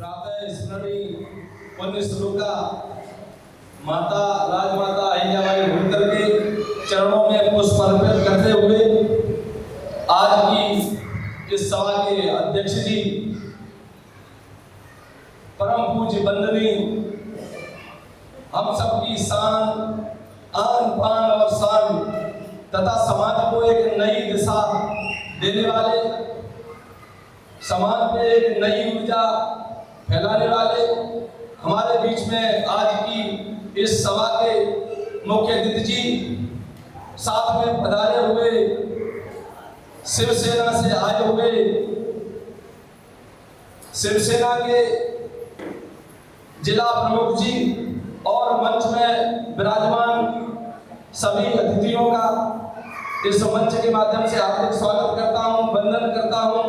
प्रातः स्मरणी पुण्य श्लोका माता राजमाता अहिल्याबाई होलकर के चरणों में पुष्प अर्पित करते हुए आज की इस सभा के अध्यक्ष जी परम पूज्य वंदनीय हम सबकी शान आन पान और शान तथा समाज को एक नई दिशा देने वाले, समाज में एक नई ऊर्जा फैलाने वाले हमारे बीच में आज की इस सभा के मुख्य अतिथि जी, साथ में पधारे हुए शिवसेना से आए हुए शिवसेना के जिला प्रमुख जी और मंच में विराजमान सभी अतिथियों का इस मंच के माध्यम से हार्दिक स्वागत करता हूं, वंदन करता हूं,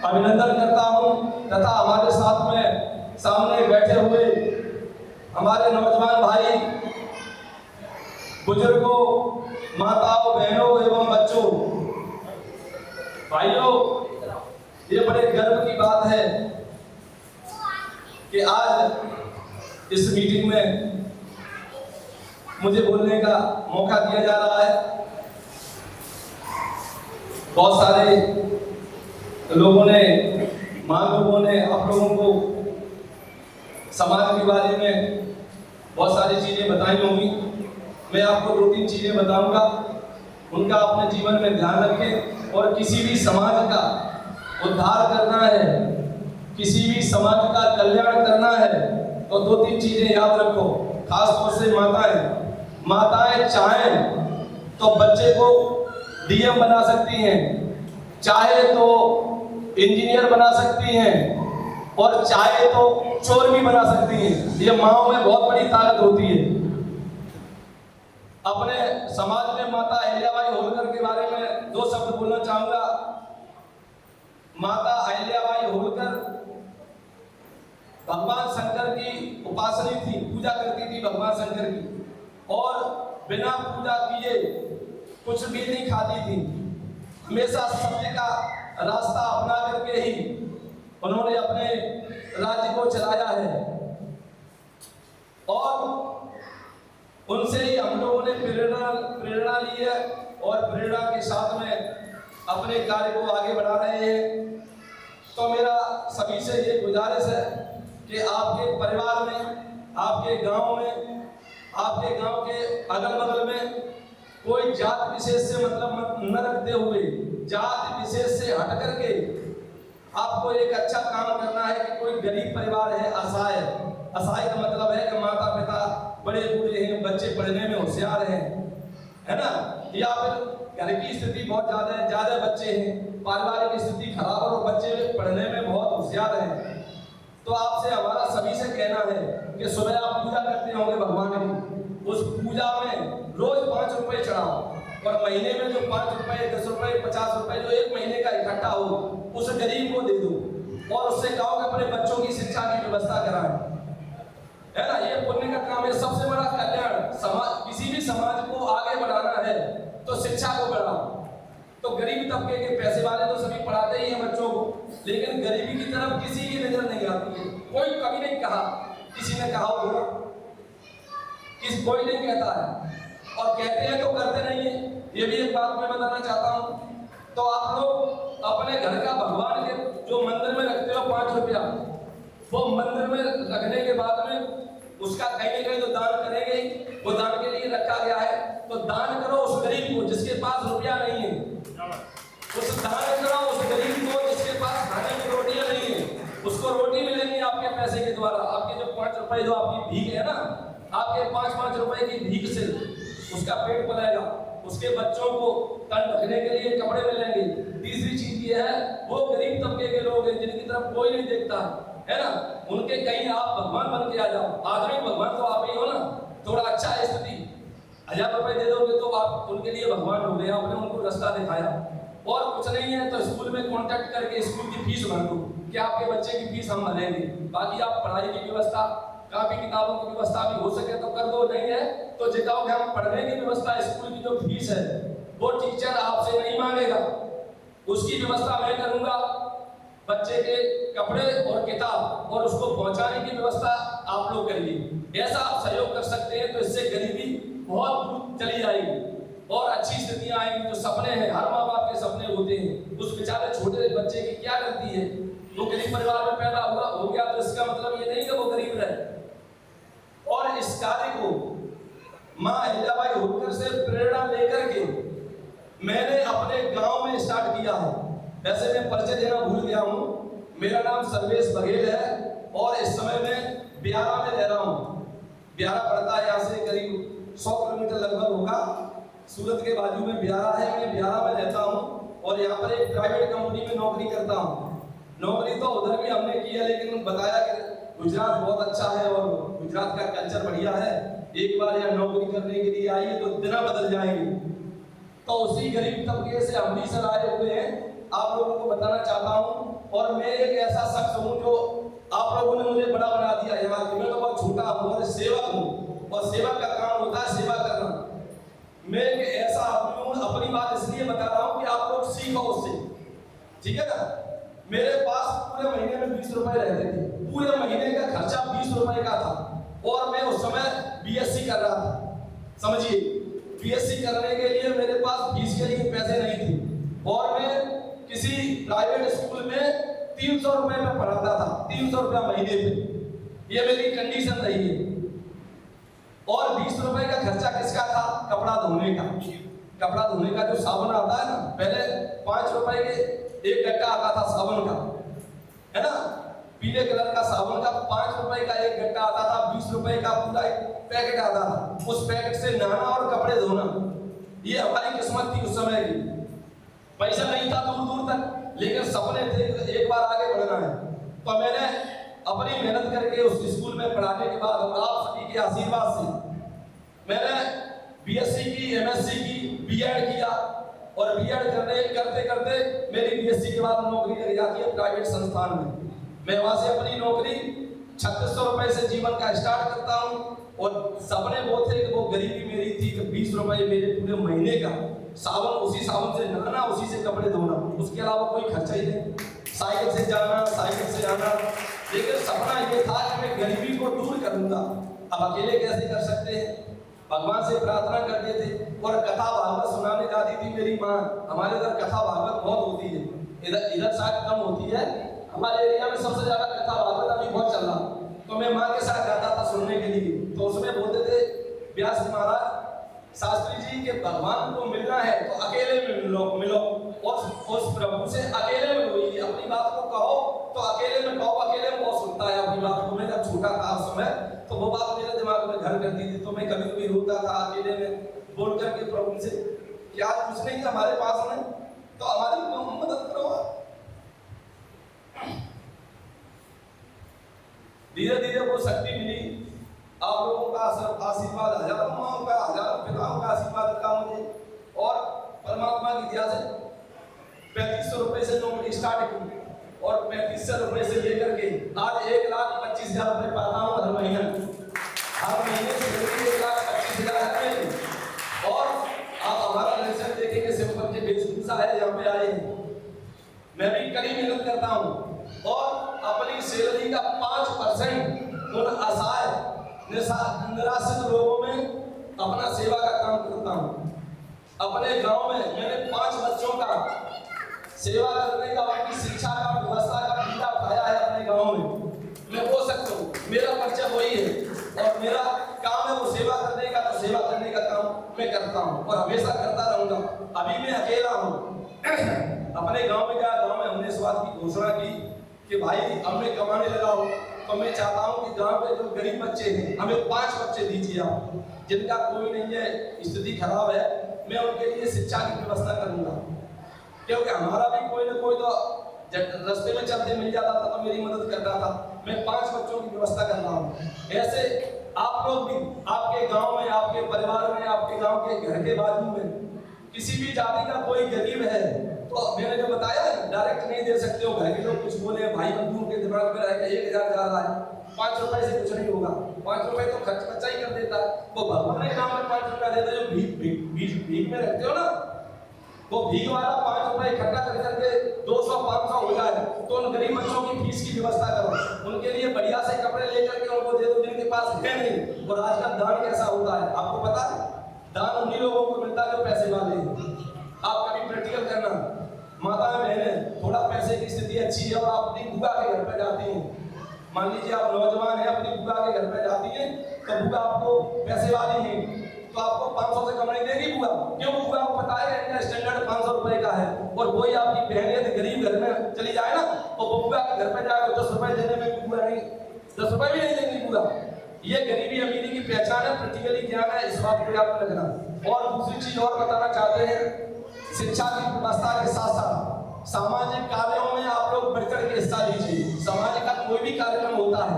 अभिनंदन करता हूं तथा हमारे साथ में सामने बैठे हुए हमारे नौजवान भाई, बुजुर्गों, माताओं, बहनों एवं बच्चों, भाइयों, ये बड़े गर्व की बात है कि आज इस मीटिंग में मुझे बोलने का मौका दिया जा रहा है। बहुत सारे लोगों ने, महानुभावों ने आप लोगों को समाज के बारे में बहुत सारी चीजें बताई होंगी। मैं आपको 2-3 चीजें बताऊंगा, उनका अपने जीवन में ध्यान रखें। और किसी भी समाज का उद्धार करना है, किसी भी समाज का कल्याण करना है तो 2-3 चीजें याद रखो। खास तौर से माताएं चाहें तो बच्चे को डीएम बना सकती हैं, चाहे तो इंजीनियर बना सकती हैं और चाहे तो चोर भी बना सकती हैं। ये माओ में बहुत बड़ी ताकत होती है। अपने समाज में माता अहिल्याबाई होलकर के बारे में 2 शब्द बोलना चाहूंगा। माता अहिल्याबाई होलकर भगवान शंकर की उपासनी थी, पूजा करती थी भगवान शंकर की, और बिना पूजा किए कुछ भी नहीं खाती थी। हमेशा सत्य का रास्ता अपना करके ही उन्होंने अपने राज्य को चलाया है और उनसे ही हम लोगों ने प्रेरणा ली है और प्रेरणा के साथ में अपने कार्य को आगे बढ़ा रहे हैं। तो मेरा सभी से ये गुजारिश है कि आपके परिवार में, आपके गांव में, आपके गांव के अगल बगल में कोई जात विशेष से मतलब न रखते हुए, जात विशेष से हट करके आपको एक अच्छा काम करना है कि कोई गरीब परिवार है, असहाय का मतलब है कि माता पिता बड़े बूढ़े हैं, बच्चे पढ़ने में होशियार हैं, है ना, या फिर घर की स्थिति बहुत ज्यादा बच्चे हैं, पारिवारिक स्थिति खराब और बच्चे पढ़ने में बहुत होशियार हैं, तो आपसे हमारा सभी से कहना है कि सुबह आप पूजा करते होंगे भगवान की, उस पूजा में रोज 5 रुपए चढ़ाओ और महीने में जो 5 रुपए, 10 रुपए, 50 रुपए जो 1 महीने का इकट्ठा हो उस गरीब को दे दो और उससे कहो कि अपने बच्चों की शिक्षा की व्यवस्था कराएं, है ना। ये पुण्य का काम है। सबसे बड़ा कल्याण समाज, किसी भी समाज को आगे बढ़ाना है तो शिक्षा को बढ़ाओ। तो गरीब तबके के पैसे वाले तो सभी पढ़ाते ही हैं बच्चों को, लेकिन गरीबी की तरफ किसी की नजर नहीं आती है। कोई कभी नहीं कहा, किसी ने कहा होगा, कोई नहीं कहता है और कहते हैं तो करते नहीं है। ये भी एक बात मैं बताना चाहता हूँ। तो आप लोग अपने घर का भगवान के जो मंदिर में रखते हो 5 रुपया, वो मंदिर में रखने के बाद में उसका कहीं ना कहीं तो दान करेंगे ही, वो दान के लिए रखा गया है। तो दान करो उस गरीब को जिसके पास रुपया नहीं है, उस दान करो उस गरीब को जिसके पास खाने की रोटियां नहीं है, उसको रोटी मिलेगी आपके पैसे के द्वारा। आपके जो 5 रुपए जो आपकी भीख है ना, आपके 5-5 रुपए की भीख से उसका पेट पलेगा, उसके बच्चों को तन ढकने के लिए कपड़े मिलेंगे। तीसरी चीज ये है, वो गरीब तबके के लोग हैं जिनकी तरफ कोई नहीं देखता है ना, उनके कहीं आप भगवान बन के आ जाओ। आदमी भगवान तो आप ही हो ना। थोड़ा अच्छा स्थिति 1000 रुपए दे दोगे तो आप उनके लिए भगवान हो गए, आपने उनको रास्ता दिखाया। और कुछ नहीं है तो स्कूल में कांटेक्ट करके स्कूल की फीस भर दो कि आपके बच्चे की फीस हम भरेंगे। बाकी आप पढ़ाई की व्यवस्था, कापी किताबों की व्यवस्था भी हो सके तो कर दो, नहीं है तो जिताओ कि हम पढ़ने की व्यवस्था, स्कूल की जो फीस है वो टीचर आपसे नहीं मांगेगा, उसकी व्यवस्था मैं करूंगा। बच्चे के कपड़े और किताब और उसको पहुंचाने की व्यवस्था आप लोग करिए। ऐसा आप सहयोग कर सकते हैं तो इससे गरीबी बहुत दूर चली जाएगी और अच्छी स्थितियां आएंगी। जो सपने हैं, हर माँ बाप के सपने होते हैं, उस बेचारे छोटे बच्चे की क्या गलती है? वो गरीब परिवार में पैदा हुआ हो गया तो इसका मतलब ये नहीं कि वो गरीब रहे। और इस कार्य को माँ अहिल्याबाई होलकर से प्रेरणा लेकर के मैंने अपने गांव में स्टार्ट किया है। वैसे मैं परिचय देना भूल गया हूँ, मेरा नाम सर्वेश बघेल है और इस समय मैं बिहारा में रह रहा हूँ। बिहारा पड़ता है यहाँ से करीब 100 किलोमीटर लगभग होगा। सूरत के बाजू में बिहारा है, मैं बिहारा में रहता हूँ और यहाँ पर एक प्राइवेट कंपनी में नौकरी करता हूँ। नौकरी तो उधर भी हमने की है, लेकिन बताया कि गुजरात बहुत अच्छा है और गुजरात का कल्चर बढ़िया है, एक बार यहाँ नौकरी करने के लिए आइए तो दिन बदल जाएंगे। तो उसी गरीब तबके से हम भी सर आए हुए हैं, आप लोगों को बताना चाहता हूँ। और मैं एक ऐसा शख्स हूँ जो आप लोगों ने मुझे बड़ा बना दिया यहाँ के, मैं तो बहुत छोटा हूँ और सेवक हूँ और सेवक का काम होता है सेवा करना। मैं एक ऐसा आदमी हूँ, अपनी बात इसलिए बता रहा हूँ कि आप लोग सीखो उससे, ठीक है ना। मेरे पास पूरे महीने में 20 रुपए रहते थे, पूरे महीने का खर्चा 20 रुपए का था और मैं उस समय बीएससी कर रहा था। समझिए, बीएससी करने के लिए मेरे पास फीस के लिए पैसे नहीं थे और मैं किसी प्राइवेट स्कूल में 300 रुपए में पढ़ाता था, 300 रुपया महीने पे। ये मेरी कंडीशन रही है। और 20 रुपए का खर्चा किसका था? कपड़ा धोने का। कपड़ा धोने का जो साबुन आता है ना, पहले 5 रुपए के एक गट्टा आता था साबुन का, है ना, पीले कलर का साबुन का 5 रुपए का एक गट्टा आता था, 20 रुपए का पूरा एक पैकेट आता था। उस पैकेट से नहाना और कपड़े धोना, ये हमारी किस्मत थी उस समय की। पैसा नहीं था दूर दूर तक, लेकिन सपने थे एक बार आगे बढ़ना है। तो मैंने अपनी मेहनत करके उस स्कूल में पढ़ाने के बाद और आप सभी के आशीर्वाद से मैंने बीएससी की, एमएससी की, बीएड किया और बीएड करते करते मेरी बीएससी के बाद नौकरी लग जाती है प्राइवेट संस्थान में। मैं वहां से अपनी नौकरी 3600 रुपए से जीवन का स्टार्ट करता हूँ और सपने वो थे कि वो गरीबी मेरी थी कि 20 रुपए मेरे पूरे महीने का साबुन, उसी साबुन से नहाना, उसी से कपड़े धोना, उसके अलावा कोई खर्चा ही नहीं। साइकिल से जाना, साइकिल से आना, लेकिन सपना ये था कि मैं गरीबी को दूर करूंगा। अब अकेले कैसे कर सकते हैं? भगवान से प्रार्थना करते थे और कथा भागवत सुनाने जाती थी मेरी माँ। हमारे इधर कथा भागवत बहुत होती है, इधर शायद कम होती है, हमारे एरिया में सबसे ज्यादा कथा भागवत अभी बहुत चल रहा। तो मैं माँ के साथ जाता था सुनने के लिए, तो उसमें बोलते थे व्यास जी महाराज, शास्त्री जी के भगवान को मिलना है तो अकेले में मिलो और उस प्रभु से अकेले में मिलो, अपनी बात को कहो तो अकेले में कहो, अकेले में बहुत सुनता है अपनी बात को। मैं जब छोटा था उस समय तो वो बात मेरे दिमाग में घर करती थी, तो मैं कभी कभी रोता था अकेले में बोल करके प्रभु से कि आज कुछ नहीं हमारे पास में, तो हमारी मदद करो। धीरे धीरे वो शक्ति मिली, आप लोगों का आशीर्वाद, हजारों माओं का, हजारों पिताओं का आशीर्वाद था मुझे और परमात्मा की दया से 3500 रुपए से नौकरी स्टार्ट की और 3500 रुपए से लेकर के आज 1,25,000 रुपए पाता हूँ हर महीने। हर महीने से 1,25,000 रुपए। और आप हमारा दर्शन देखेंगे, सिंपल के वेशभूषा है, यहाँ पे आए हैं, मैं भी कड़ी मेहनत करता हूँ और अपनी सैलरी का 5% उन असहाय निराश्रित लोगों में अपना सेवा का काम करता हूँ। अपने गांव में मैंने 5 बच्चों का सेवा करने का, उनकी शिक्षा का, व्यवस्था का बीड़ा उठाया है अपने गांव में। मैं हो सकता हूँ, मेरा परिचय वही है और मेरा काम है वो सेवा करने का, तो सेवा करने का काम मैं करता हूँ और हमेशा करता रहूंगा। अभी मैं अकेला हूँ अपने गांव में। क्या गांव में हमने इस बात की घोषणा की कि भाई अब मैं कमाने लगा हूँ, तो मैं चाहता हूँ कि गांव में जो गरीब बच्चे हैं, हमें 5 बच्चे दीजिए आप, जिनका कोई नहीं है, स्थिति खराब है, मैं उनके लिए शिक्षा की व्यवस्था करूंगा। क्योंकि हमारा भी कोई ना कोई तो रास्ते में चलते मिल जाता था तो मेरी मदद करता था। मैं 5 बच्चों की व्यवस्था कर रहा हूँ। ऐसे आप लोग भी आपके गांव में, आपके परिवार में, आपके गांव के घर के बाजू में किसी भी जाति का कोई गरीब है तो मैंने जो बताया डायरेक्ट नहीं दे सकते हो। घर के लोग कुछ बोले, भाई बंधुओं के दिमाग में रहेगा 1,000 जा रहा है, 5 रुपए से कुछ नहीं होगा। 5 रुपए तो खर्च बच्चा ही कर देता है। वो भगवान के नाम में 5 रुपया देता है। जो भीख में रखते हो ना, वो भीख वाला 5 रुपए इकट्ठा कर करके 200-500 हो जाए तो उन गरीब बच्चों की फीस की व्यवस्था करो, उनके लिए बढ़िया से कपड़े लेकर के उनको दे दो जिनके पास है नहीं। और आज का दान कैसा होता है आपको पता है? दान उन्हीं लोगों को मिलता है जो पैसे वाले हैं। आप कभी प्रैक्टिकल करना, माता बहनें थोड़ा पैसे की स्थिति अच्छी है और आप अपनी बुआ के घर पर जाती हैं, मान लीजिए आप नौजवान हैं, अपनी बुआ के घर पर जाती हैं तो बुआ आपको पैसे वाली हैं तो आपको 500 से कम नहीं देगी बुआ। क्यों? बुआ को पता है इनका स्टैंडर्ड 500 रुपए का है। और वही आपकी बहन यदि गरीब घर में चली जाए ना तो बुआ के घर पर जाए 10 रुपए देने में भी बुआ नहीं, 10 रुपए भी नहीं देंगी बुआ। ये गरीबी अमीरी की पहचान है, प्रैक्टिकली ज्ञान है, इस बात को याद रखना। और दूसरी चीज और बताना चाहते हैं, शिक्षा की व्यवस्था के साथ साथ सामाजिक कार्यों में आप लोग बढ़ चढ़ के हिस्सा लीजिए। समाज का कोई भी कार्यक्रम होता है,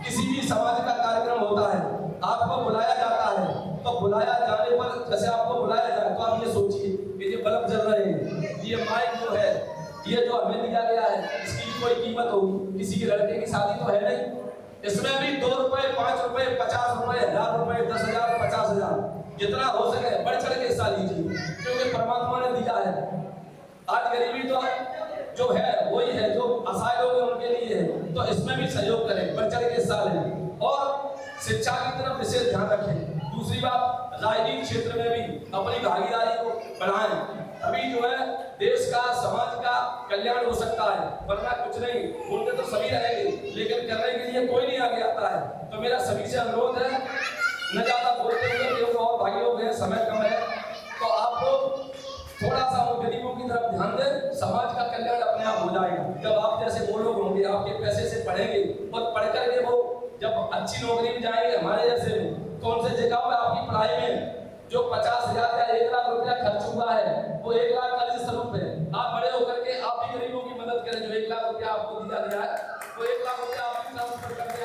किसी भी समाज का कार्यक्रम होता है, आपको बुलाया जाता है तो बुलाया जाने पर जैसे आपको बुलाया जाए तो आप ये सोचिए कि ये बल्ब जल रहे हैं, ये माइक जो है, ये जो हमें दिया गया है, इसकी भी कोई कीमत होगी। किसी के लड़के की शादी तो है नहीं, इसमें भी 2 रुपए 5 रुपए 50 रुपए 1000 रुपए 10,000 50,000 जितना हो सके बढ़ चढ़ के हिस्सा लीजिए, क्योंकि परमात्मा ने दिया है। आज गरीबी तो जो है वही है, जो असहाय लोग हैं उनके लिए है, तो इसमें भी सहयोग करें, बढ़ चढ़ के हिस्सा लें और शिक्षा की तरफ विशेष ध्यान रखें। दूसरी बात, राजनीतिक क्षेत्र में भी अपनी भागीदारी को बढ़ाएं, अभी जो है देश का समाज का कल्याण हो सकता है, वरना कुछ नहीं। बोलते तो सभी रहेंगे लेकिन करने के लिए कोई नहीं आगे आता है। तो मेरा सभी से अनुरोध है, न ज्यादा बोलते हुए क्योंकि और भाई लोग हैं, समय कम है, तो आप लोग थोड़ा सा उन गरीबों की तरफ ध्यान दें, समाज का कल्याण अपने आप हो जाएगा। जब आप जैसे वो लोग होंगे, आपके पैसे से पढ़ेंगे और पढ़ करके वो जब अच्छी नौकरी में जाएंगे हमारे जैसे तो उनसे जगह में आपकी पढ़ाई में जो 50,000 या 1 लाख रुपया खर्च हुआ है वो 1 लाख कर्ज स्वरूप है। आप बड़े होकर के आप भी गरीबों की मदद करें, जो 1 लाख रुपया आपको दिया गया है वो 1 लाख रुपया आप ट्रांसफर करके